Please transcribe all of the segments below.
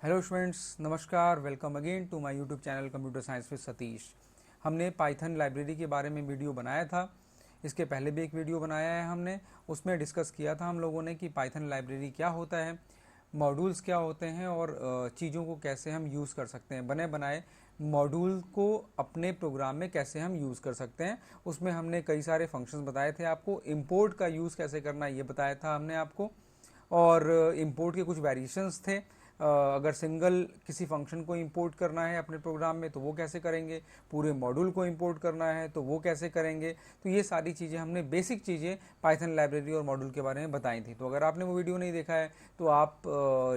Hello students, नमस्कार। Welcome again to my YouTube channel computer science with Satish. हमने Python library के बारे में वीडियो बनाया था। इसके पहले भी एक वीडियो बनाया है हमने, उसमें डिस्कस किया था हम लोगों ने कि पाइथन लाइब्रेरी क्या होता है, मॉड्यूल्स क्या होते हैं और चीज़ों को कैसे हम यूज़ कर सकते हैं। बने बनाए मॉड्यूल को अपने प्रोग्राम में कैसे हम यूज़ कर सकते हैं। उसमें हमने कई सारे फंक्शंस बताए थे आपको। इंपोर्ट का यूज़ कैसे करना है ये बताया था हमने आपको, और इंपोर्ट के कुछ वेरिएशंस थे। अगर सिंगल किसी फंक्शन को इंपोर्ट करना है अपने प्रोग्राम में तो वो कैसे करेंगे, पूरे मॉड्यूल को इंपोर्ट करना है तो वो कैसे करेंगे। तो ये सारी चीज़ें हमने, बेसिक चीज़ें पाइथन लाइब्रेरी और मॉड्यूल के बारे में बताई थी। तो अगर आपने वो वीडियो नहीं देखा है तो आप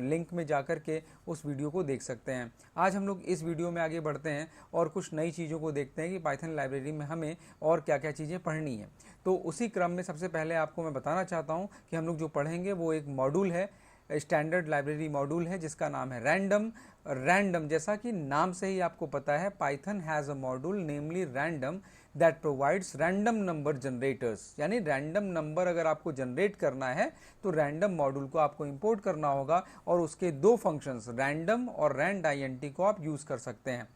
लिंक में जा कर के उस वीडियो को देख सकते हैं। आज हम लोग इस वीडियो में आगे बढ़ते हैं और कुछ नई चीज़ों को देखते हैं कि पाइथन लाइब्रेरी में हमें और क्या क्या चीज़ें पढ़नी है। तो उसी क्रम में सबसे पहले आपको मैं बताना चाहता हूँ कि हम लोग जो पढ़ेंगे वो एक मॉड्यूल है, स्टैंडर्ड लाइब्रेरी मॉड्यूल है जिसका नाम है रैंडम। रैंडम, जैसा कि नाम से ही आपको पता है, Python has a module namely random that provides random number generators. यानी रैंडम नंबर अगर आपको जनरेट करना है तो रैंडम मॉड्यूल को आपको इंपोर्ट करना होगा और उसके दो फंक्शंस रैंडम और रैंड INT को आप यूज़ कर सकते हैं।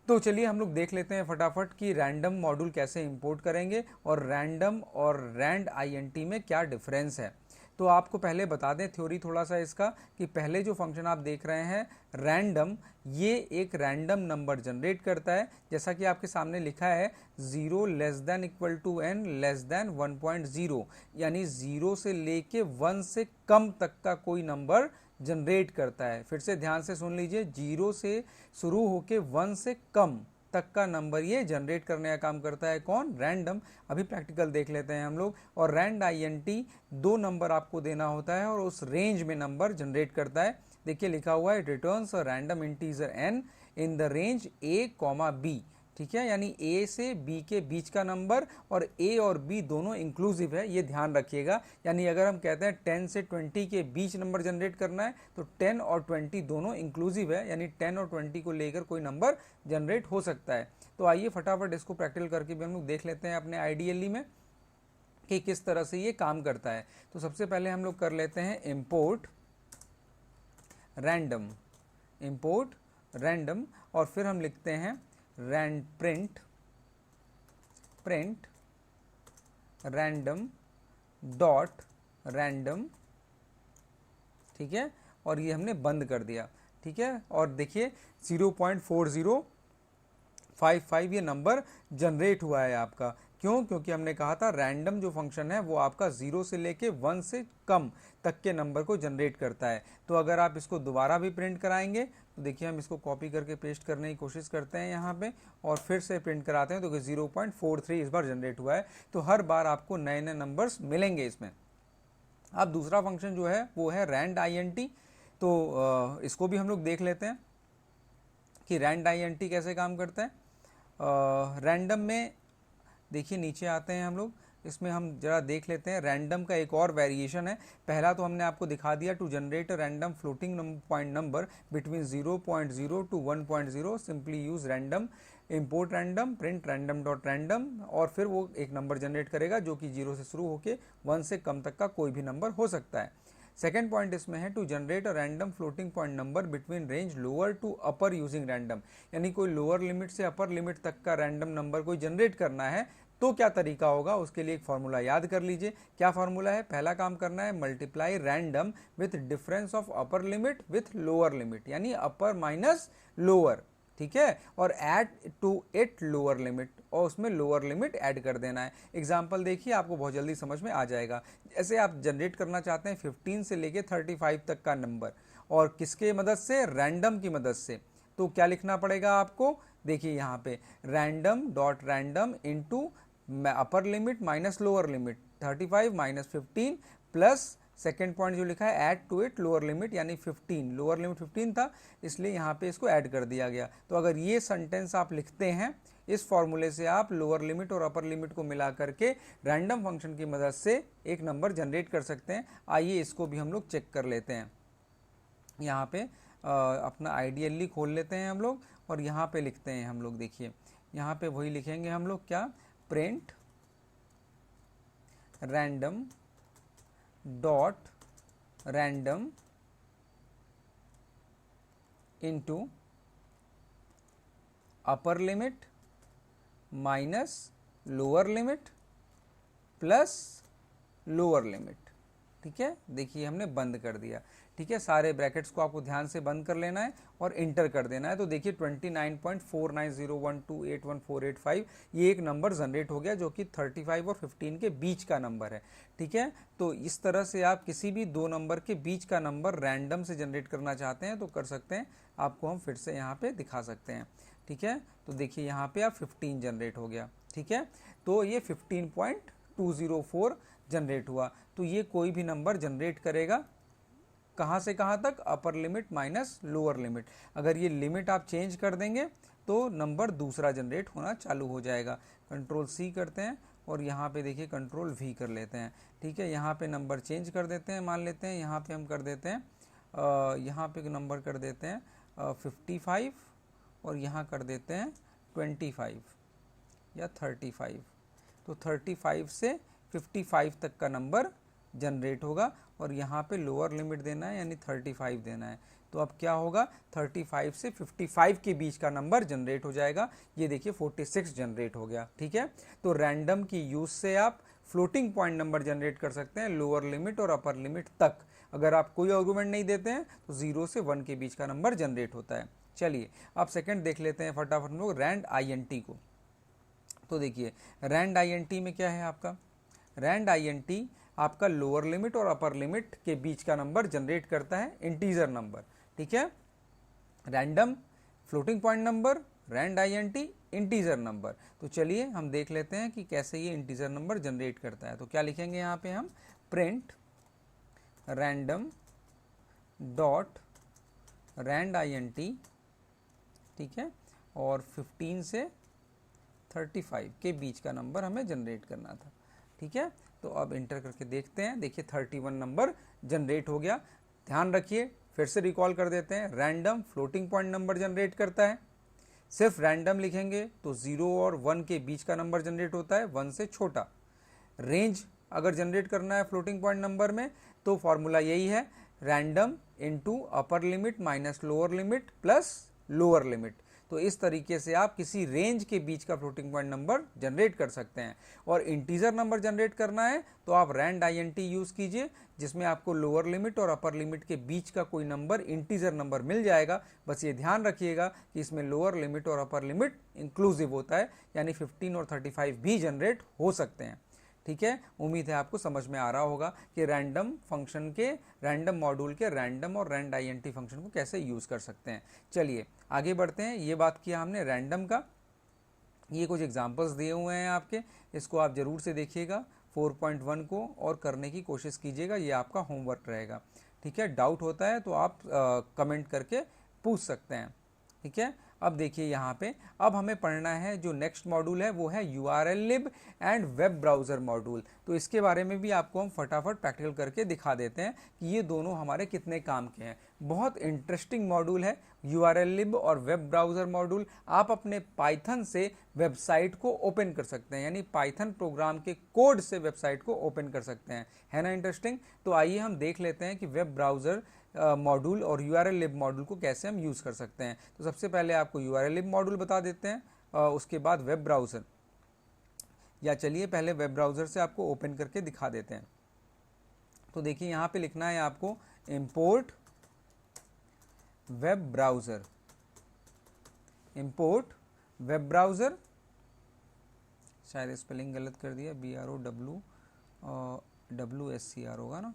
तो चलिए हम लोग देख लेते हैं फटाफट कि रैंडम मॉड्यूल कैसे इंपोर्ट करेंगे और रैंडम और रैंड INT में क्या डिफरेंस है। तो आपको पहले बता दें थ्योरी थोड़ा सा इसका, कि पहले जो फंक्शन आप देख रहे हैं रैंडम, ये एक रैंडम नंबर जनरेट करता है। जैसा कि आपके सामने लिखा है 0 less than equal to n less than 1.0, यानी 0 से लेके 1 से कम तक का कोई नंबर जनरेट करता है। फिर से ध्यान से सुन लीजिए, 0 से शुरू होके 1 से कम तक का नंबर ये जनरेट करने का काम करता है। कौन? रैंडम। अभी प्रैक्टिकल देख लेते हैं हम लोग। और रैंड INT दो नंबर आपको देना होता है और उस रेंज में नंबर जनरेट करता है। देखिए लिखा हुआ है returns a random integer n in the range a, b। ठीक है, यानी a से b के बीच का नंबर, और a और b दोनों इंक्लूसिव है, ये ध्यान रखिएगा। यानी अगर हम कहते हैं 10 से 20 के बीच नंबर जनरेट करना है तो 10 और 20 दोनों इंक्लूसिव है, यानी 10 और 20 को लेकर कोई नंबर जनरेट हो सकता है। तो आइए फटाफट इसको प्रैक्टिकल करके भी हम लोग देख लेते हैं अपने आईडीएलई में कि किस तरह से ये काम करता है। तो सबसे पहले हम लोग कर लेते हैं इंपोर्ट रैंडम, इंपोर्ट रैंडम, और फिर हम लिखते हैं प्रिंट रैंडम डॉट रैंडम। ठीक है, और ये हमने बंद कर दिया। ठीक है, और देखिए 0.4055 ये नंबर जनरेट हुआ है आपका। क्यों? क्योंकि हमने कहा था रैंडम जो फंक्शन है वो आपका 0 से लेके 1 से कम तक के नंबर को जनरेट करता है। तो अगर आप इसको दोबारा भी प्रिंट कराएंगे तो देखिए हम इसको कॉपी करके पेस्ट करने की कोशिश करते हैं यहाँ पे, और फिर से प्रिंट कराते हैं तो 0.43 इस बार जनरेट हुआ है। तो हर बार आपको नए नए नंबर्स मिलेंगे इसमें। अब दूसरा फंक्शन जो है वो है रैंड INT। तो इसको भी हम लोग देख लेते हैं कि रैंड INT कैसे काम करता है। रैंडम में देखिए नीचे आते हैं हम लोग, इसमें हम जरा देख लेते हैं। रैंडम का एक और वेरिएशन है। पहला तो हमने आपको दिखा दिया, to generate a random floating point number between 0.0 to 1.0 simply use random, import random, print random dot random, और फिर वो एक नंबर जनरेट करेगा जो कि 0 से शुरू होकर 1 से कम तक का कोई भी नंबर हो सकता है। सेकेंड पॉइंट इसमें है to generate a random floating point number between range lower to upper using random, यानी कोई लोअर लिमिट से अपर लिमिट तक का रैंडम नंबर कोई जनरेट करना है तो क्या तरीका होगा, उसके लिए एक फार्मूला याद कर लीजिए। क्या फार्मूला है? पहला काम करना है multiply random with difference of upper limit with lower limit, यानी अपर माइनस लोअर। ठीक है, और add to it lower limit, और उसमें लोअर लिमिट ऐड कर देना है। एग्जांपल देखिए, आपको बहुत जल्दी समझ में आ जाएगा। जैसे आप जनरेट करना चाहते हैं 15 से लेके 35 तक का नंबर, और किसके मदद से? रैंडम की मदद से। तो क्या लिखना पड़ेगा आपको? देखिए यहाँ पे random dot random into upper limit minus lower limit, 35 minus 15 plus second point जो लिखा है add to it lower limit, यानी 15, लोअर लिमिट 15 था इसलिए यहाँ पे इसको ऐड कर दिया गया। तो अगर ये सेंटेंस आप लिखते हैं, इस फॉर्मूले से आप लोअर लिमिट और अपर लिमिट को मिला करके रैंडम फंक्शन की मदद से एक नंबर जनरेट कर सकते हैं। आइए इसको भी हम लोग चेक कर लेते हैं। यहाँ पे अपना आईडीएलई खोल लेते हैं हम लोग, और यहाँ पे लिखते हैं हम लोग, देखिए यहाँ पे वही लिखेंगे हम लोग, क्या? Print random dot random into upper limit minus lower limit plus lower limit. ठीक है, देखिए हमने बंद कर दिया। ठीक है, सारे ब्रैकेट्स को आपको ध्यान से बंद कर लेना है और इंटर कर देना है। तो देखिए 29.4901281485 ये एक नंबर जनरेट हो गया जो कि 35 और 15 के बीच का नंबर है। ठीक है, तो इस तरह से आप किसी भी दो नंबर के बीच का नंबर रैंडम से जनरेट करना चाहते हैं तो कर सकते हैं। आपको हम फिर से यहाँ पे दिखा सकते हैं। ठीक है, तो देखिए यहाँ पे आप 15 जनरेट हो गया। ठीक है, तो ये 15.204 जनरेट हुआ। तो ये कोई भी नंबर जनरेट करेगा कहाँ से कहाँ तक, अपर लिमिट माइनस लोअर लिमिट। अगर ये लिमिट आप चेंज कर देंगे तो नंबर दूसरा जनरेट होना चालू हो जाएगा। कंट्रोल सी करते हैं और यहाँ पे देखिए कंट्रोल वी कर लेते हैं। ठीक है, यहाँ पे नंबर चेंज कर देते हैं, मान लेते हैं यहाँ पे हम कर देते हैं यहाँ पे नंबर कर देते हैं 55 और यहाँ कर देते हैं 25 या 35। तो 35 से 55 तक का नंबर जनरेट होगा और यहाँ पे लोअर लिमिट देना है यानी 35 देना है। तो अब क्या होगा, 35 से 55 के बीच का नंबर जनरेट हो जाएगा। ये देखिए 46 जनरेट हो गया। ठीक है, तो रैंडम की यूज से आप फ्लोटिंग पॉइंट नंबर जनरेट कर सकते हैं लोअर लिमिट और अपर लिमिट तक। अगर आप कोई आर्गुमेंट नहीं देते हैं तो 0 से 1 के बीच का नंबर जनरेट होता है। चलिए अब सेकंड देख लेते हैं फटाफट हम लोग रैंड INT को। तो देखिए रैंड INT में क्या है आपका, रैंड INT आपका लोअर लिमिट और अपर लिमिट के बीच का नंबर जनरेट करता है, इंटीजर नंबर। ठीक है, random, floating point number, rand INT, integer number. तो चलिए हम देख लेते हैं कि कैसे ये इंटीजर नंबर जनरेट करता है। तो क्या लिखेंगे यहाँ पे हम, print random dot rand INT। ठीक है, और 15 से 35 के बीच का नंबर हमें जनरेट करना था। ठीक है, तो अब इंटर करके देखते हैं। देखिए 31 नंबर जनरेट हो गया। ध्यान रखिए, फिर से रिकॉल कर देते हैं, random floating point number generate करता है। सिर्फ रैंडम लिखेंगे तो 0 और 1 के बीच का नंबर जनरेट होता है, 1 से छोटा। रेंज अगर जनरेट करना है फ्लोटिंग पॉइंट नंबर में तो फॉर्मूला यही है, रैंडम इनटू अपर limit minus lower limit plus lower limit. तो इस तरीके से आप किसी रेंज के बीच का फ्लोटिंग पॉइंट नंबर जनरेट कर सकते हैं। और इंटीजर नंबर जनरेट करना है तो आप रैंड INT यूज़ कीजिए, जिसमें आपको लोअर लिमिट और अपर लिमिट के बीच का कोई नंबर इंटीजर नंबर मिल जाएगा। बस ये ध्यान रखिएगा कि इसमें लोअर लिमिट और अपर लिमिट इंक्लूसिव होता है, यानी 15 और 35 भी जनरेट हो सकते हैं। ठीक है, उम्मीद है आपको समझ में आ रहा होगा कि रैंडम फंक्शन के, रैंडम मॉड्यूल के रैंडम और रैंड INT फंक्शन को कैसे यूज़ कर सकते हैं। चलिए आगे बढ़ते हैं। ये बात किया हमने रैंडम का, ये कुछ एग्जांपल्स दिए हुए हैं आपके, इसको आप ज़रूर से देखिएगा 4.1 को और करने की कोशिश कीजिएगा, ये आपका होमवर्क रहेगा। ठीक है, डाउट होता है तो आप कमेंट करके पूछ सकते हैं। ठीक है, अब देखिए यहाँ पे अब हमें पढ़ना है जो नेक्स्ट मॉड्यूल है वो है URLlib and web browser module. तो इसके बारे में भी आपको हम फटाफट प्रैक्टिकल करके दिखा देते हैं कि ये दोनों हमारे कितने काम के हैं। बहुत इंटरेस्टिंग मॉड्यूल है URLlib और वेब ब्राउज़र मॉड्यूल। आप अपने पाइथन से वेबसाइट को ओपन कर सकते हैं, यानी पाइथन प्रोग्राम के कोड से वेबसाइट को ओपन कर सकते हैं। है ना इंटरेस्टिंग? तो आइए हम देख लेते हैं कि वेब ब्राउज़र मॉड्यूल और URLlib मॉड्यूल को कैसे हम यूज़ कर सकते हैं। तो सबसे पहले आपको URLlib मॉड्यूल बता देते हैं, उसके बाद वेब ब्राउज़र, या चलिए पहले वेब ब्राउज़र से आपको ओपन करके दिखा देते हैं। तो देखिए यहाँ पे लिखना है आपको import web browser, import web browser, शायद स्पेलिंग गलत कर दिया, BROWWSCR होगा ना,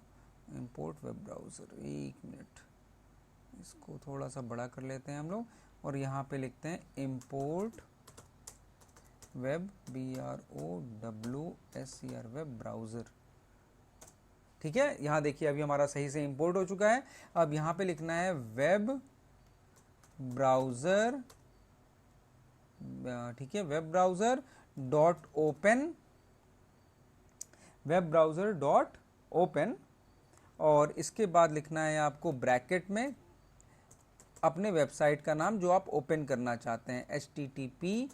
इंपोर्ट वेब ब्राउज़र। एक मिनट, इसको थोड़ा सा बड़ा कर लेते हैं हम लोग और यहाँ पे लिखते हैं import web, BROWSCR web browser. ठीक है, यहाँ देखिए अभी हमारा सही से इंपोर्ट हो चुका है। अब यहाँ पे लिखना है वेब ब्राउज़र, ठीक है, web browser dot open, web browser dot open, और इसके बाद लिखना है आपको ब्रैकेट में अपने वेबसाइट का नाम जो आप ओपन करना चाहते हैं, http//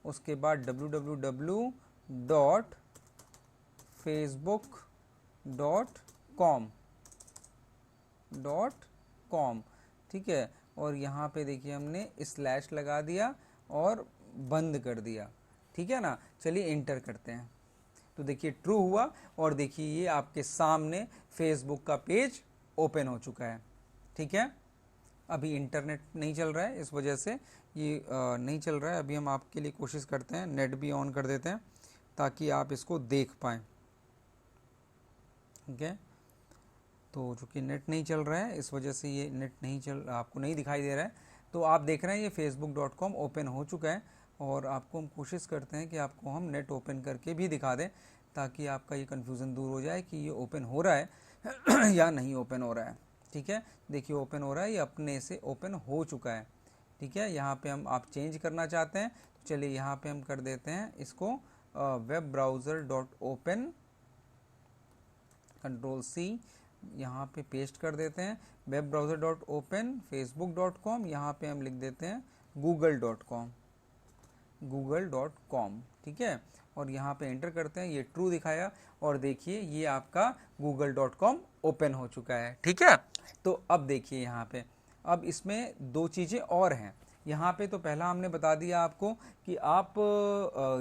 उसके बाद www.facebook.com ठीक है, और यहाँ पे देखिए हमने स्लैश लगा दिया और बंद कर दिया, ठीक है ना। चलिए इंटर करते हैं, तो देखिए ट्रू हुआ और देखिए ये आपके सामने फेसबुक का पेज ओपन हो चुका है, ठीक है। अभी इंटरनेट नहीं चल रहा है, इस वजह से ये नहीं चल रहा है। अभी हम आपके लिए कोशिश करते हैं, नेट भी ऑन कर देते हैं ताकि आप इसको देख पाएँ, ठीक है। तो चूँकि नेट नहीं चल रहा है, इस वजह से ये नेट नहीं चल, आपको नहीं दिखाई दे रहा है। तो आप देख रहे हैं ये facebook.com ओपन हो चुका है और आपको हम कोशिश करते हैं कि आपको हम नेट ओपन करके भी दिखा दें ताकि आपका ये कन्फ्यूज़न दूर हो जाए कि ये ओपन हो रहा है या नहीं ओपन हो रहा है, ठीक है। देखिए ओपन हो रहा है, ये अपने से ओपन हो चुका है, ठीक है। यहाँ पे हम आप चेंज करना चाहते हैं तो चलिए यहाँ पे हम कर देते हैं इसको web browser dot open, Ctrl+C यहाँ पे पेस्ट कर देते हैं, web browser dot open facebook.com, यहाँ पे हम लिख देते हैं google.com, ठीक है। और यहाँ पे एंटर करते हैं, ये ट्रू दिखाया और देखिए ये आपका google.com ओपन हो चुका है, ठीक है। तो अब देखिए यहाँ पे, अब इसमें दो चीज़ें और हैं यहाँ पे। तो पहला हमने बता दिया आपको कि आप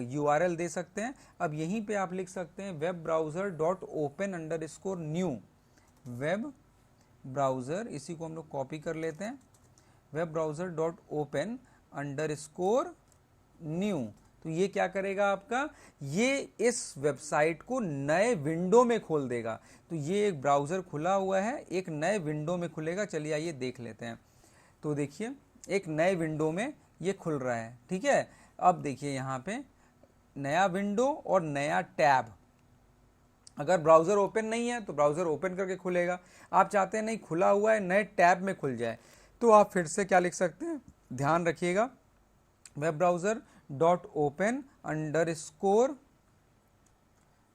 URL दे सकते हैं। अब यहीं पे आप लिख सकते हैं web browser dot open underscore new, web browser, इसी को हम लोग कॉपी कर लेते हैं, web browser dot open underscore new. तो ये क्या करेगा आपका, ये इस वेबसाइट को नए विंडो में खोल देगा। तो ये एक ब्राउज़र खुला हुआ है, एक नए विंडो में खुलेगा। चलिए आइए देख लेते हैं। तो देखिए एक नए विंडो में ये खुल रहा है, ठीक है। अब देखिए यहाँ पे नया विंडो और नया टैब। अगर ब्राउज़र ओपन नहीं है तो ब्राउज़र ओपन करके खुलेगा, आप चाहते हैं नहीं खुला हुआ है नए टैब में खुल जाए, तो आप फिर से क्या लिख सकते हैं, ध्यान रखिएगा, web browser dot open underscore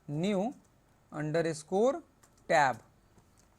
new underscore tab,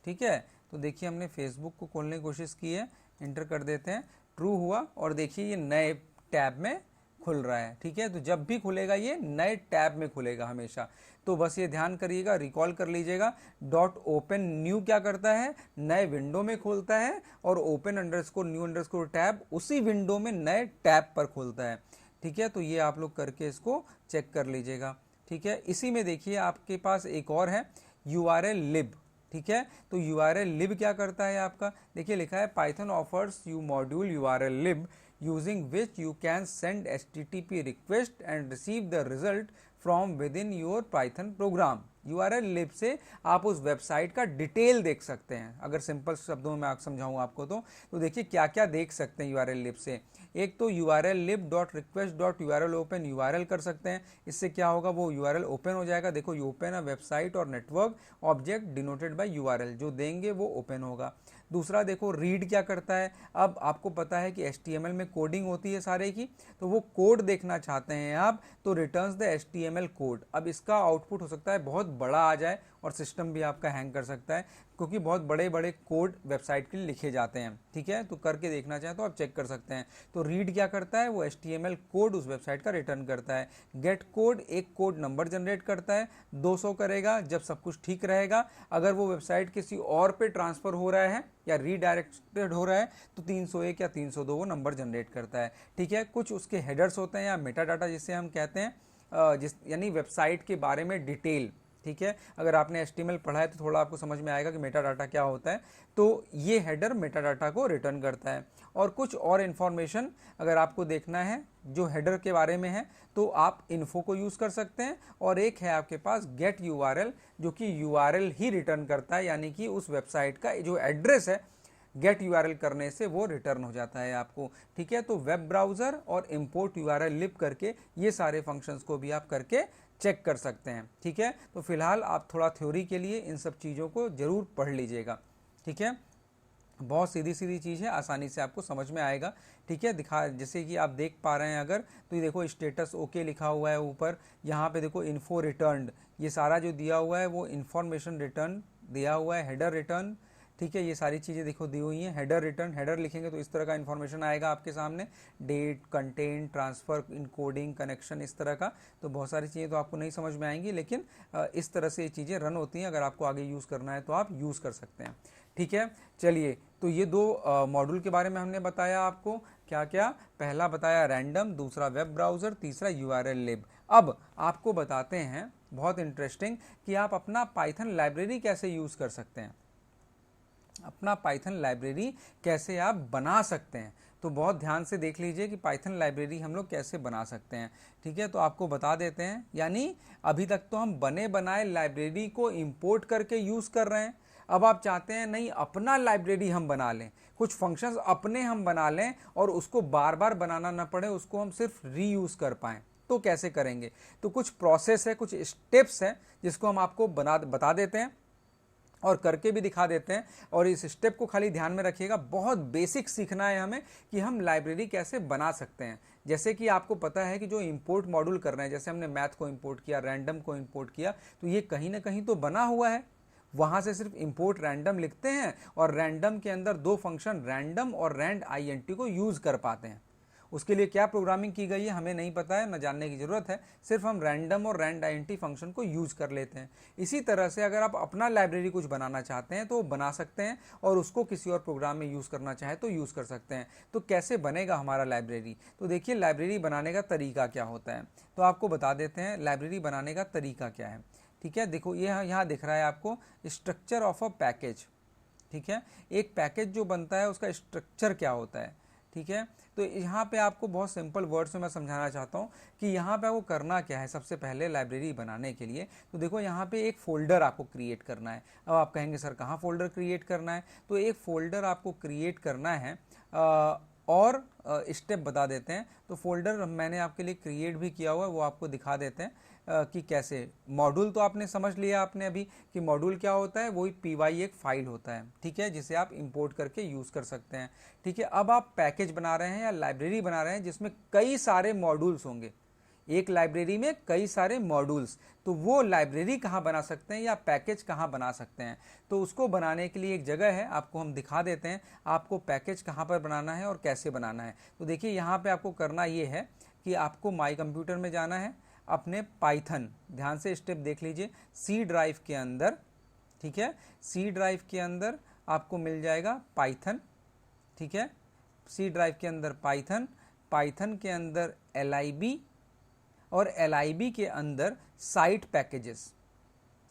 ठीक है। तो देखिए हमने फेसबुक को खोलने की कोशिश की है, इंटर कर देते हैं, ट्रू हुआ और देखिए ये नए टैब में खुल रहा है, ठीक है। तो जब भी खुलेगा ये नए टैब में खुलेगा हमेशा। तो बस ये ध्यान करिएगा, रिकॉल कर लीजिएगा, डॉट ओपन न्यू क्या करता है, नए विंडो में खोलता है, और open underscore new underscore tab उसी विंडो में नए टैब पर खोलता है, ठीक है। तो ये आप लोग करके इसको चेक कर लीजिएगा, ठीक है। इसी में देखिए आपके पास एक और है URL lib, ठीक है। तो URL lib क्या करता है आपका, देखिए लिखा है Python offers you module URL lib using which you can send HTTP request and receive the result from within your Python program। URL lib से आप उस वेबसाइट का डिटेल देख सकते हैं। अगर सिंपल शब्दों में समझाऊँ आपको तो देखिए क्या क्या देख सकते हैं URL lib से। एक तो URL lib dot request dot URL open URL कर सकते हैं, इससे क्या होगा, वो URL ओपन हो जाएगा। देखो ये ओपन है वेबसाइट और network object denoted by URL, जो देंगे वो ओपन होगा। दूसरा देखो रीड क्या करता है, अब आपको पता है कि HTML में कोडिंग होती है सारे की, तो वो कोड देखना चाहते हैं आप, तो रिटर्न्स द HTML कोड। अब इसका आउटपुट हो सकता है बहुत बड़ा आ जाए और सिस्टम भी आपका हैंग कर सकता है, क्योंकि बहुत बड़े बड़े कोड वेबसाइट के लिए लिखे जाते हैं, ठीक है। तो करके देखना चाहें तो आप चेक कर सकते हैं। तो रीड क्या करता है, वो HTML कोड उस वेबसाइट का रिटर्न करता है। गेट कोड एक कोड नंबर जनरेट करता है, 200 करेगा जब सब कुछ ठीक रहेगा। अगर वो वेबसाइट किसी और पे ट्रांसफ़र हो रहा है या रीडायरेक्टेड हो रहा है तो 301 या 302 वो नंबर जनरेट करता है, ठीक है। कुछ उसके हेडर्स होते हैं या मेटा डाटा जिसे हम कहते हैं, यानी वेबसाइट के बारे में डिटेल, ठीक है। अगर आपने HTML पढ़ा है तो थोड़ा आपको समझ में आएगा कि मेटा डाटा क्या होता है। तो ये हेडर मेटा डाटा को रिटर्न करता है। और कुछ और इन्फॉर्मेशन अगर आपको देखना है जो हेडर के बारे में है तो आप इन्फो को यूज़ कर सकते हैं। और एक है आपके पास गेट URL, जो कि URL ही रिटर्न करता है, यानी कि उस वेबसाइट का जो एड्रेस है गेट URL करने से वो रिटर्न हो जाता है आपको, ठीक है। तो वेब ब्राउज़र और इंपोर्ट URL लिब करके ये सारे फंक्शंस को भी आप करके चेक कर सकते हैं, ठीक है। तो फिलहाल आप थोड़ा थ्योरी के लिए इन सब चीज़ों को ज़रूर पढ़ लीजिएगा, ठीक है। बहुत सीधी सीधी चीज़ है, आसानी से आपको समझ में आएगा, ठीक है। जैसे कि आप देख पा रहे हैं अगर, तो ये देखो स्टेटस ओके लिखा हुआ है ऊपर, यहाँ पे देखो इन्फो रिटर्न, ये सारा जो दिया हुआ है वो इन्फॉर्मेशन रिटर्न दिया हुआ है, हेडर रिटर्न, ठीक है। ये सारी चीज़ें देखो दी हुई हैं। हेडर रिटर्न, हेडर लिखेंगे तो इस तरह का इन्फॉर्मेशन आएगा आपके सामने, date, content, transfer, encoding, connection, इस तरह का। तो बहुत सारी चीज़ें तो आपको नहीं समझ में आएंगी, लेकिन इस तरह से ये चीज़ें रन होती हैं। अगर आपको आगे यूज़ करना है तो आप यूज़ कर सकते हैं, ठीक है। चलिए तो ये दो मॉड्यूल के बारे में हमने बताया आपको, क्या क्या, पहला बताया रैंडम, दूसरा वेब ब्राउज़र, तीसरा URL लिब। अब आपको बताते हैं बहुत इंटरेस्टिंग कि आप अपना पाइथन लाइब्रेरी कैसे यूज़ कर सकते हैं, अपना पाइथन लाइब्रेरी कैसे आप बना सकते हैं। तो बहुत ध्यान से देख लीजिए कि पाइथन लाइब्रेरी हम लोग कैसे बना सकते हैं। ठीक है, तो आपको बता देते हैं, यानी अभी तक तो हम बने बनाए लाइब्रेरी को इंपोर्ट करके यूज़ कर रहे हैं। अब आप चाहते हैं नहीं, अपना लाइब्रेरी हम बना लें, कुछ फंक्शंस अपने हम बना लें और उसको बार बार बनाना ना पड़े, उसको हम सिर्फ रीयूज़ कर पाएँ। तो कैसे करेंगे? तो कुछ प्रोसेस है, कुछ स्टेप्स हैं जिसको हम आपको बता देते हैं और करके भी दिखा देते हैं। और इस स्टेप को खाली ध्यान में रखिएगा, बहुत बेसिक सीखना है हमें कि हम लाइब्रेरी कैसे बना सकते हैं। जैसे कि आपको पता है कि जो इंपोर्ट मॉड्यूल कर रहे हैं, जैसे हमने मैथ को इंपोर्ट किया, रैंडम को इंपोर्ट किया, तो ये कहीं ना कहीं तो बना हुआ है। वहाँ से सिर्फ इंपोर्ट रैंडम लिखते हैं और रैंडम के अंदर दो फंक्शन रैंडम और रैंड INT को यूज़ कर पाते हैं। उसके लिए क्या प्रोग्रामिंग की गई है हमें नहीं पता है, न जानने की ज़रूरत है, सिर्फ हम रैंडम और रैंड INT फंक्शन को यूज़ कर लेते हैं। इसी तरह से अगर आप अपना लाइब्रेरी कुछ बनाना चाहते हैं तो बना सकते हैं, और उसको किसी और प्रोग्राम में यूज़ करना चाहे तो यूज़ कर सकते हैं। तो कैसे बनेगा हमारा लाइब्रेरी? तो देखिए लाइब्रेरी बनाने का तरीका क्या होता है, तो आपको बता देते हैं लाइब्रेरी बनाने का तरीका क्या है। ठीक है, देखो ये यहाँ दिख रहा है आपको स्ट्रक्चर ऑफ अ पैकेज। ठीक है, एक पैकेज जो बनता है उसका स्ट्रक्चर क्या होता है। ठीक है, तो यहाँ पे आपको बहुत सिंपल वर्ड्स में मैं समझाना चाहता हूँ कि यहाँ पे वो करना क्या है। सबसे पहले लाइब्रेरी बनाने के लिए तो देखो यहाँ पे एक फ़ोल्डर आपको क्रिएट करना है। अब आप कहेंगे सर कहाँ फ़ोल्डर क्रिएट करना है? तो एक फ़ोल्डर आपको क्रिएट करना है और स्टेप बता देते हैं। तो फोल्डर मैंने आपके लिए क्रिएट भी किया हुआ है, वो आपको दिखा देते हैं कि कैसे। मॉड्यूल तो आपने समझ लिया आपने अभी कि मॉड्यूल क्या होता है, वही py एक फाइल होता है। ठीक है, जिसे आप इंपोर्ट करके यूज़ कर सकते हैं। ठीक है, अब आप पैकेज बना रहे हैं या लाइब्रेरी बना रहे हैं जिसमें कई सारे मॉड्यूल्स होंगे, एक लाइब्रेरी में कई सारे मॉड्यूल्स, तो वो लाइब्रेरी कहाँ बना सकते हैं या पैकेज कहाँ बना सकते हैं? तो उसको बनाने के लिए एक जगह है, आपको हम दिखा देते हैं आपको पैकेज कहाँ पर बनाना है और कैसे बनाना है। तो देखिए यहाँ पे आपको करना ये है कि आपको माई कंप्यूटर में जाना है, अपने पाइथन, ध्यान से स्टेप देख लीजिए, सी ड्राइव के अंदर। ठीक है, सी ड्राइव के अंदर आपको मिल जाएगा पाइथन। ठीक है, सी ड्राइव के अंदर पाइथन, पाइथन के अंदर LIB और LIB के अंदर साइट पैकेजेस।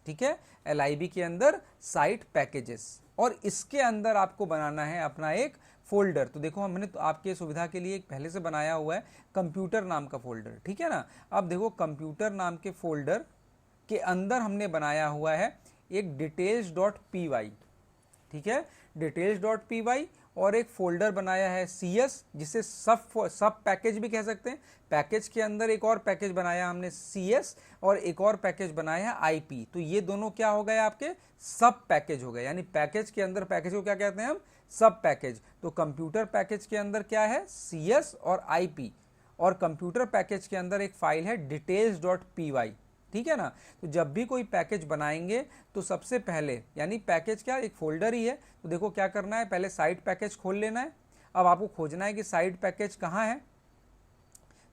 ठीक है, LIB के अंदर साइट पैकेजेस, और इसके अंदर आपको बनाना है अपना एक फोल्डर। तो देखो हमने तो आपके सुविधा के लिए एक पहले से बनाया हुआ है कंप्यूटर नाम का फोल्डर। ठीक है ना, अब देखो कंप्यूटर नाम के फोल्डर के अंदर हमने बनाया हुआ है एक details.py। ठीक है, details.py, और एक फोल्डर बनाया है CS, जिसे सब पैकेज भी कह सकते हैं। पैकेज के अंदर एक और पैकेज बनाया हमने CS, और एक और पैकेज बनाया है IP। तो ये दोनों क्या हो गए आपके सब पैकेज हो गए, यानी पैकेज के अंदर पैकेज को क्या कहते हैं हम, सब पैकेज। तो कंप्यूटर पैकेज के अंदर क्या है, CS और IP, और कंप्यूटर पैकेज के अंदर एक फाइल है details.py। ठीक है ना, तो जब भी कोई पैकेज बनाएंगे तो सबसे पहले, यानी पैकेज क्या एक फोल्डर ही है, तो देखो क्या करना है, पहले साइट पैकेज खोल लेना है। अब आपको खोजना है कि साइट पैकेज कहाँ है,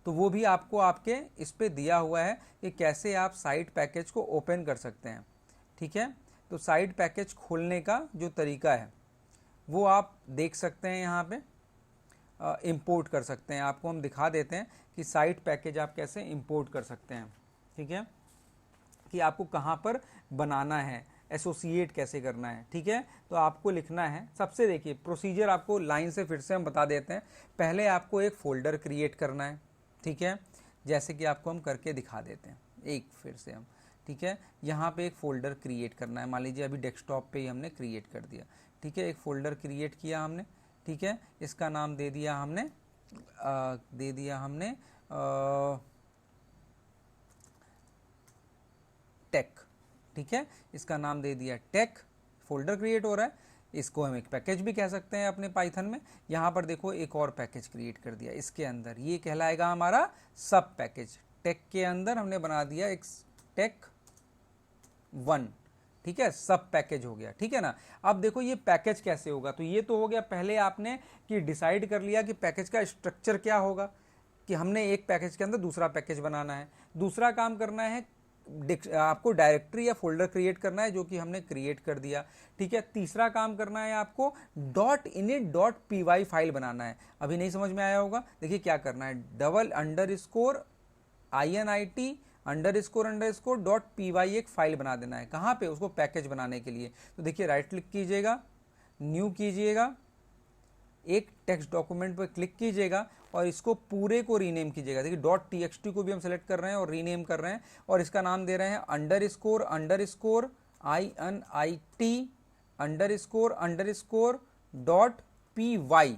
तो वो भी आपको आपके इस पे दिया हुआ है कि कैसे आप साइट पैकेज को ओपन कर सकते हैं। ठीक है, तो साइट पैकेज खोलने का जो तरीका है वो आप देख सकते हैं, यहाँ पे इंपोर्ट कर सकते हैं। आपको हम दिखा देते हैं कि साइट पैकेज आप कैसे इंपोर्ट कर सकते हैं। ठीक है, कि आपको कहाँ पर बनाना है, एसोसिएट कैसे करना है। ठीक है, तो आपको लिखना है, सबसे देखिए प्रोसीजर आपको लाइन से फिर से हम बता देते हैं। पहले आपको एक फ़ोल्डर क्रिएट करना है। ठीक है, जैसे कि आपको हम करके दिखा देते हैं एक फिर से हम। ठीक है, यहाँ पे एक फ़ोल्डर क्रिएट करना है, मान लीजिए अभी डेस्कटॉप पे ही हमने क्रिएट कर दिया। ठीक है, एक फ़ोल्डर क्रिएट किया हमने। ठीक है, इसका नाम दे दिया हमने टेक। ठीक है, इसका नाम दे दिया टेक, फोल्डर क्रिएट हो रहा है। इसको हम एक पैकेज भी कह सकते हैं अपने पाइथन में। यहाँ पर देखो एक और पैकेज क्रिएट कर दिया इसके अंदर, ये कहलाएगा हमारा सब पैकेज। टेक के अंदर हमने बना दिया एक टेक 1। ठीक है, सब पैकेज हो गया। ठीक है ना, अब देखो ये पैकेज कैसे होगा, तो ये तो हो गया पहले आपने कि डिसाइड कर लिया कि पैकेज का स्ट्रक्चर क्या होगा, कि हमने एक पैकेज के अंदर दूसरा पैकेज बनाना है। दूसरा काम करना है आपको डायरेक्टरी या फोल्डर क्रिएट करना है, जो कि हमने क्रिएट कर दिया। ठीक है, तीसरा काम करना है आपको .init.py फाइल बनाना है। अभी नहीं समझ में आया होगा, देखिए क्या करना है, $_init__.py एक फाइल बना देना है। कहाँ पे? उसको पैकेज बनाने के लिए। तो देखिए राइट क्लिक कीजिएगा, न्यू कीजिएगा, एक टेक्स्ट डॉक्यूमेंट पर क्लिक कीजिएगा और इसको पूरे को रीनेम कीजिएगा। देखिए .txt को भी हम सेलेक्ट कर रहे हैं और रीनेम कर रहे हैं और इसका नाम दे रहे हैं $_init__.py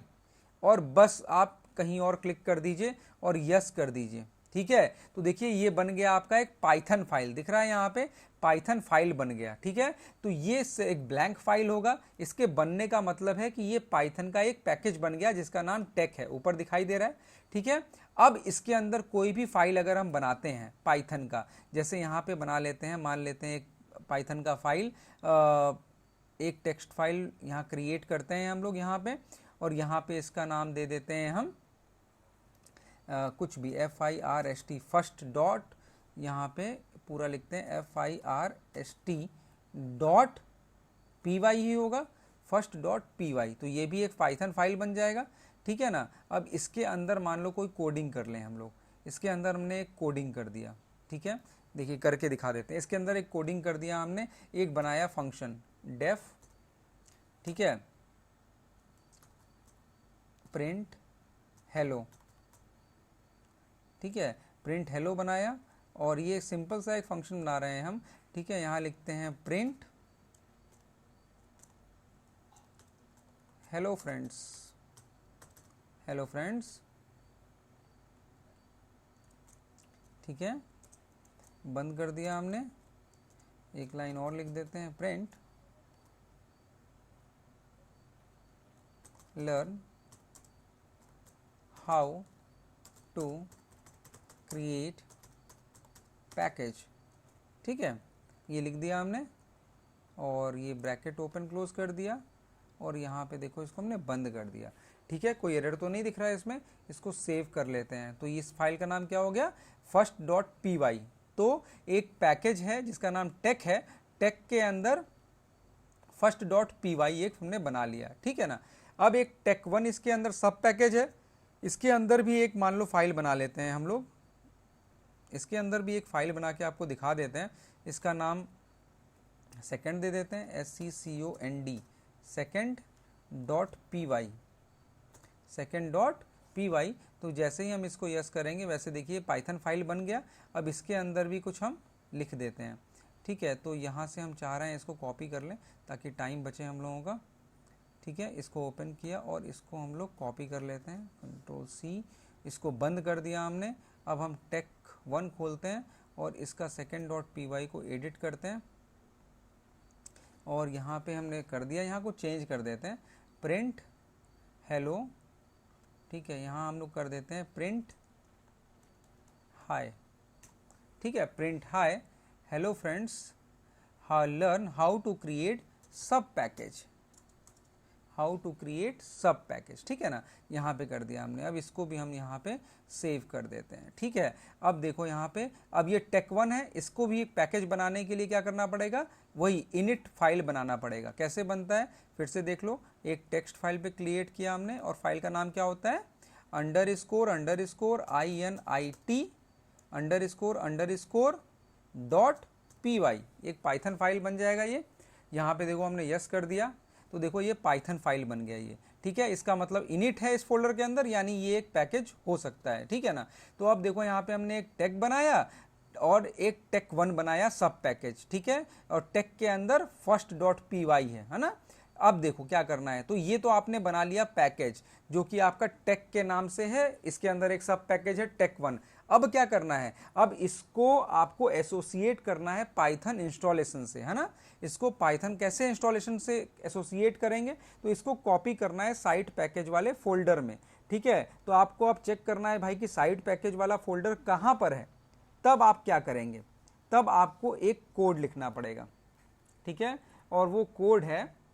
और बस आप कहीं और क्लिक कर दीजिए और यस कर दीजिए। ठीक है, तो देखिए ये बन गया आपका एक पाइथन फाइल, दिख रहा है यहाँ पे पाइथन फाइल बन गया। ठीक है, तो ये एक ब्लैंक फाइल होगा, इसके बनने का मतलब है कि ये पाइथन का एक पैकेज बन गया जिसका नाम टेक है, ऊपर दिखाई दे रहा है। ठीक है, अब इसके अंदर कोई भी फाइल अगर हम बनाते हैं पाइथन का, जैसे यहाँ पे बना लेते हैं, मान लेते हैं एक पाइथन का फाइल, एक टेक्स्ट फाइल यहाँ क्रिएट करते हैं हम लोग यहाँ पे, और यहाँ पे इसका नाम दे देते हैं हम कुछ भी FIRST फर्स्ट डॉट, यहाँ पे पूरा लिखते हैं FIRST.py ही होगा, first.py। तो ये भी एक पाइथन फाइल बन जाएगा। ठीक है ना, अब इसके अंदर मान लो कोई कोडिंग कर लें हम लोग, इसके अंदर हमने एक कोडिंग कर दिया। ठीक है, देखिए करके दिखा देते हैं। इसके अंदर एक कोडिंग कर दिया हमने, एक बनाया फंक्शन डेफ, ठीक है, प्रिंट हेलो। ठीक है, प्रिंट हेलो बनाया और ये सिंपल सा एक फंक्शन बना रहे हैं हम। ठीक है, यहाँ लिखते हैं print hello friends, hello friends. ठीक है, बंद कर दिया हमने, एक लाइन और लिख देते हैं, print learn how to create package. ठीक है, ये लिख दिया हमने और ये ब्रैकेट ओपन क्लोज कर दिया और यहाँ पे देखो इसको हमने बंद कर दिया। ठीक है, कोई एरर तो नहीं दिख रहा है इसमें, इसको सेव कर लेते हैं। तो इस फाइल का नाम क्या हो गया, first.py। तो एक पैकेज है जिसका नाम टेक है, टेक के अंदर first.py एक हमने बना लिया। ठीक है ना, अब एक टेक1 इसके अंदर सब पैकेज है, इसके अंदर भी एक मान लो फाइल बना लेते हैं हम लोग, इसके अंदर भी एक फाइल बना के आपको दिखा देते हैं। इसका नाम सेकंड दे देते हैं, SECOND, second.py, second.py। तो जैसे ही हम इसको यस करेंगे वैसे देखिए पाइथन फाइल बन गया। अब इसके अंदर भी कुछ हम लिख देते हैं। ठीक है, तो यहाँ से हम चाह रहे हैं इसको कॉपी कर लें ताकि टाइम बचे हम लोगों का। ठीक है, इसको ओपन किया और इसको हम लोग कॉपी कर लेते हैं, Ctrl+C, इसको बंद कर दिया हमने। अब हम टेक1 खोलते हैं और इसका second.py को एडिट करते हैं और यहाँ पे हमने कर दिया, यहाँ को चेंज कर देते हैं, प्रिंट हेलो। ठीक है, यहाँ हम लोग कर देते हैं प्रिंट हाय। ठीक है, print hi hello friends, learn how to create sub package, how to create sub package. ठीक है ना, यहाँ पे कर दिया हमने। अब इसको भी हम यहाँ पे सेव कर देते हैं। ठीक है, अब देखो यहाँ पे, अब ये टेक1 है, इसको भी एक पैकेज बनाने के लिए क्या करना पड़ेगा, वही इनिट फाइल बनाना पड़ेगा। कैसे बनता है फिर से देख लो, एक टेक्स्ट फाइल पे क्रिएट किया हमने और फाइल का नाम क्या होता है, $_init__.py, एक पाइथन फाइल बन जाएगा ये। यहाँ पे देखो हमने यस कर दिया तो देखो ये पाइथन फाइल बन गया ये। ठीक है, इसका मतलब इनिट है इस फोल्डर के अंदर, यानी ये एक पैकेज हो सकता है। ठीक है ना, तो अब देखो यहाँ पे हमने एक टेक बनाया और एक टेक1 बनाया सब पैकेज। ठीक है, और टेक के अंदर first.py है ना। अब देखो क्या करना है, तो ये तो आपने बना लिया पैकेज जो कि आपका टेक के नाम से है, इसके अंदर एक सब पैकेज है टेक1। अब क्या करना है, अब इसको आपको एसोसिएट करना है पाइथन इंस्टॉलेशन से, है ना। इसको पाइथन कैसे इंस्टॉलेशन से एसोसिएट करेंगे, तो इसको कॉपी करना है साइट पैकेज वाले फोल्डर में। ठीक है, तो आपको अब चेक करना है भाई कि साइट पैकेज वाला फोल्डर कहाँ पर है। तब आप क्या करेंगे, तब आपको एक कोड लिखना पड़ेगा। ठीक है, और वो कोड है,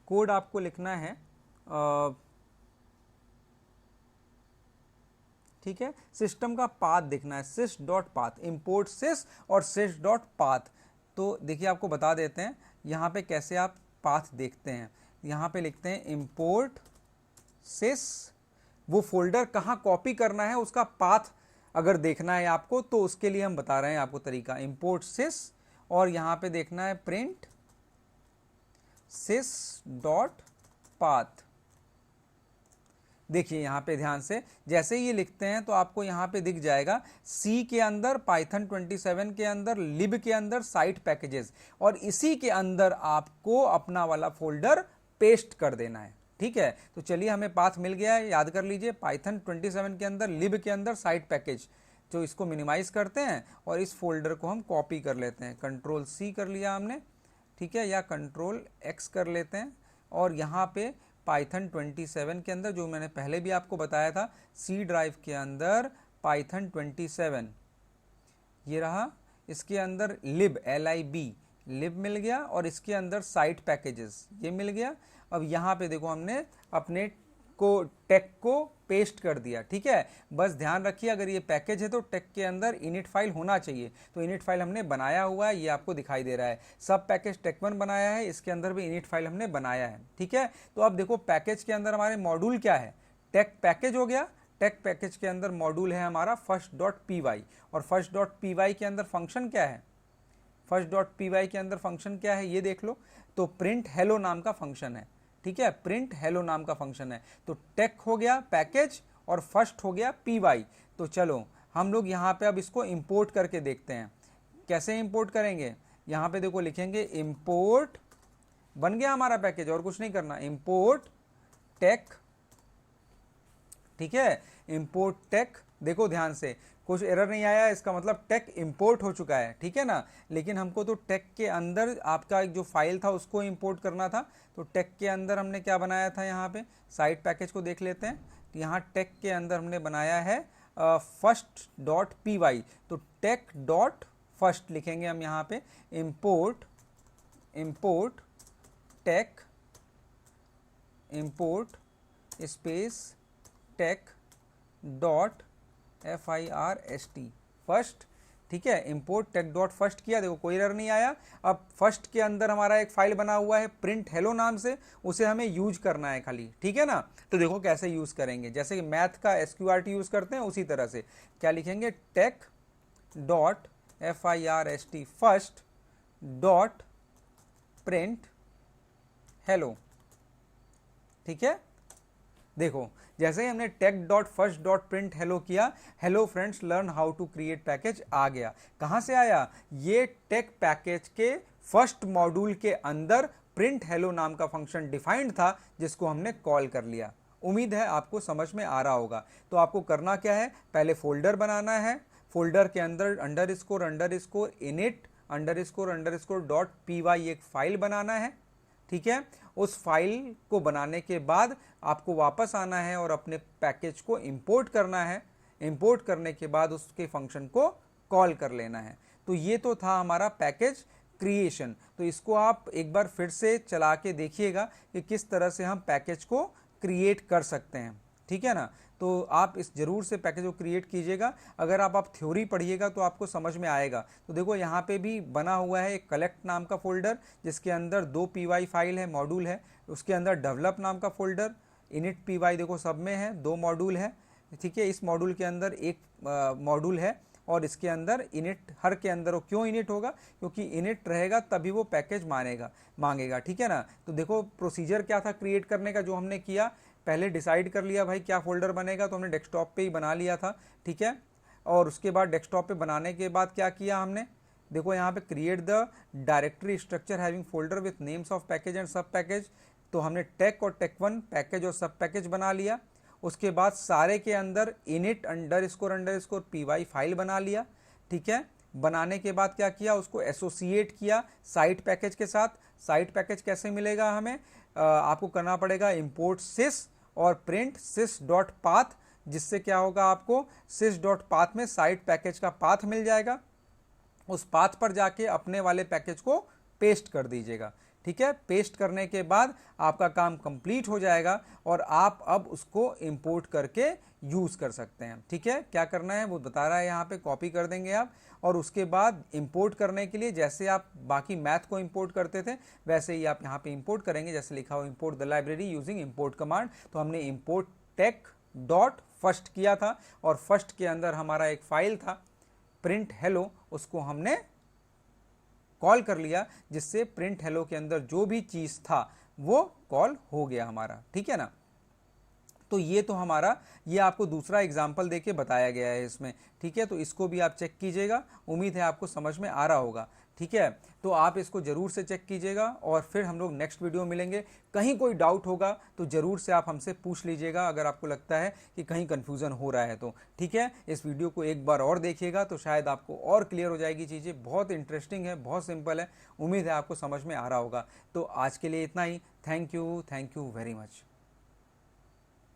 कोड आपको लिखना है ठीक है, सिस्टम का पाथ देखना है, sys dot path, import sys और sys डॉट पाथ। तो देखिए आपको बता देते हैं यहाँ पे कैसे आप पाथ देखते हैं। यहाँ पे लिखते हैं इम्पोर्ट sys, वो फोल्डर कहाँ कॉपी करना है उसका पाथ अगर देखना है आपको तो उसके लिए हम बता रहे हैं आपको तरीका, इम्पोर्ट sys और यहाँ पे देखना है प्रिंट sys डॉट पाथ। देखिए यहाँ पे ध्यान से जैसे ये लिखते हैं तो आपको यहाँ पे दिख जाएगा C के अंदर पाइथन 27 के अंदर लिब के अंदर साइट पैकेजेस, और इसी के अंदर आपको अपना वाला फोल्डर पेस्ट कर देना है। ठीक है, तो चलिए हमें पाथ मिल गया है, याद कर लीजिए पाइथन 27 के अंदर लिब के अंदर साइट पैकेज। तो इसको मिनिमाइज करते हैं और इस फोल्डर को हम कॉपी कर लेते हैं, कंट्रोल C कर लिया हमने, ठीक है, या कंट्रोल X कर लेते हैं। और यहाँ पे पाइथन 27 के अंदर जो मैंने पहले भी आपको बताया था C ड्राइव के अंदर पाइथन 27 ये रहा, इसके अंदर लिब LIB लिब मिल गया और इसके अंदर साइट पैकेजेस ये मिल गया। अब यहाँ पे देखो हमने अपने को टेक को पेस्ट कर दिया। ठीक है, बस ध्यान रखिए अगर ये पैकेज है तो टेक के अंदर इनिट फाइल होना चाहिए, तो इनिट फाइल हमने बनाया हुआ है, ये आपको दिखाई दे रहा है। सब पैकेज टेक1 बनाया है, इसके अंदर भी इनिट फाइल हमने बनाया है। ठीक है, तो अब देखो पैकेज के अंदर हमारे मॉड्यूल क्या है, टेक पैकेज हो गया। टेक पैकेज के अंदर मॉड्यूल है हमारा फर्स्ट डॉट py, और फर्स्ट डॉट py के अंदर फंक्शन क्या है, फर्स्ट डॉट py के अंदर फंक्शन क्या है ये देख लो, तो प्रिंट हेलो नाम का फंक्शन है। ठीक है, प्रिंट हेलो नाम का फंक्शन है। तो टेक हो गया पैकेज और फर्स्ट हो गया py। तो चलो हम लोग यहाँ पे अब इसको इंपोर्ट करके देखते हैं कैसे इंपोर्ट करेंगे। यहाँ पे देखो लिखेंगे इंपोर्ट, बन गया हमारा पैकेज और कुछ नहीं करना, इंपोर्ट टेक। ठीक है, इंपोर्ट टेक, देखो ध्यान से कुछ एरर नहीं आया, इसका मतलब टेक इंपोर्ट हो चुका है। ठीक है ना, लेकिन हमको तो टेक के अंदर आपका एक जो फाइल था उसको इंपोर्ट करना था। तो टेक के अंदर हमने क्या बनाया था, यहाँ पे साइट पैकेज को देख लेते हैं। यहाँ टेक के अंदर हमने बनाया है फर्स्ट डॉट py, तो टेक डॉट फर्स्ट लिखेंगे हम यहाँ पे, import tech, import space tech dot FIRST first. ठीक है, इंपोर्ट टेक डॉट फर्स्ट किया, देखो कोई एरर नहीं आया। अब फर्स्ट के अंदर हमारा एक फाइल बना हुआ है प्रिंट हेलो नाम से, उसे हमें यूज करना है खाली। ठीक है ना, तो देखो कैसे यूज करेंगे, जैसे कि मैथ का SQRT यूज करते हैं उसी तरह से क्या लिखेंगे, tech dot FIRST first dot print hello. ठीक है, देखो जैसे ही हमने tech dot first dot print hello किया, hello friends learn how to create package आ गया। कहाँ से आया, ये टेक पैकेज के फर्स्ट मॉड्यूल के अंदर प्रिंट हेलो नाम का फंक्शन डिफाइंड था जिसको हमने कॉल कर लिया। उम्मीद है आपको समझ में आ रहा होगा। तो आपको करना क्या है, पहले फोल्डर बनाना है, फोल्डर के अंदर underscore init underscore dot py एक फाइल बनाना है। ठीक है, उस फाइल को बनाने के बाद आपको वापस आना है और अपने पैकेज को इंपोर्ट करना है। इंपोर्ट करने के बाद उसके फंक्शन को कॉल कर लेना है। तो ये तो था हमारा पैकेज क्रिएशन। तो इसको आप एक बार फिर से चला के देखिएगा कि किस तरह से हम पैकेज को क्रिएट कर सकते हैं। ठीक है ना, तो आप इस जरूर से पैकेज को क्रिएट कीजिएगा। अगर आप थ्योरी पढ़िएगा तो आपको समझ में आएगा। तो देखो यहाँ पे भी बना हुआ है एक कलेक्ट नाम का फोल्डर जिसके अंदर 2 py फाइल है, मॉड्यूल है। उसके अंदर डेवलप नाम का फोल्डर, इनिट py देखो सब में है, 2 मॉड्यूल है। ठीक है, इस मॉड्यूल के अंदर एक मॉड्यूल है और इसके अंदर इनिट, हर के अंदर वो क्यों इनिट होगा, क्योंकि इनिट रहेगा तभी वो पैकेज मांगेगा। ठीक है ना, तो देखो प्रोसीजर क्या था क्रिएट करने का, जो हमने किया पहले डिसाइड कर लिया भाई क्या फोल्डर बनेगा, तो हमने डेस्कटॉप पे ही बना लिया था। ठीक है, और उसके बाद डेस्कटॉप पे बनाने के बाद क्या किया हमने, देखो यहाँ पे create the directory structure having folder with names of package and सब पैकेज। तो हमने टेक और टेक1 पैकेज और सब पैकेज बना लिया। उसके बाद सारे के अंदर इनिट अंडरस्कोर py फाइल बना लिया। ठीक है, बनाने के बाद क्या किया, उसको एसोसिएट किया साइट पैकेज के साथ। साइट पैकेज कैसे मिलेगा हमें, आपको करना पड़ेगा इंपोर्ट sys और प्रिंट sys डॉट पाथ, जिससे क्या होगा आपको sys डॉट पाथ में साइट पैकेज का पाथ मिल जाएगा। उस पाथ पर जाके अपने वाले पैकेज को पेस्ट कर दीजिएगा। ठीक है। पेस्ट करने के बाद आपका काम कंप्लीट हो जाएगा और आप अब उसको इंपोर्ट करके यूज़ कर सकते हैं। ठीक है, क्या करना है वो बता रहा है यहाँ पे, कॉपी कर देंगे आप और उसके बाद इंपोर्ट करने के लिए जैसे आप बाकी मैथ को इंपोर्ट करते थे वैसे ही आप यहाँ पे इंपोर्ट करेंगे। जैसे लिखा हो import the library using import command, तो हमने इंपोर्ट टेक डॉट फर्स्ट किया था और फर्स्ट के अंदर हमारा एक फाइल था प्रिंट हेलो, उसको हमने कॉल कर लिया जिससे प्रिंट हेलो के अंदर जो भी चीज था वो कॉल हो गया हमारा। ठीक है ना। तो ये तो हमारा, ये आपको दूसरा एग्जाम्पल देके बताया गया है इसमें। ठीक है, तो इसको भी आप चेक कीजिएगा, उम्मीद है आपको समझ में आ रहा होगा। ठीक है, तो आप इसको जरूर से चेक कीजिएगा और फिर हम लोग नेक्स्ट वीडियो में मिलेंगे। कहीं कोई डाउट होगा तो जरूर से आप हमसे पूछ लीजिएगा अगर आपको लगता है कि कहीं कंफ्यूजन हो रहा है तो। ठीक है, इस वीडियो को एक बार और देखिएगा तो शायद आपको और क्लियर हो जाएगी चीज़ें। बहुत इंटरेस्टिंग है, बहुत सिंपल है, उम्मीद है आपको समझ में आ रहा होगा। तो आज के लिए इतना ही। Thank you very much.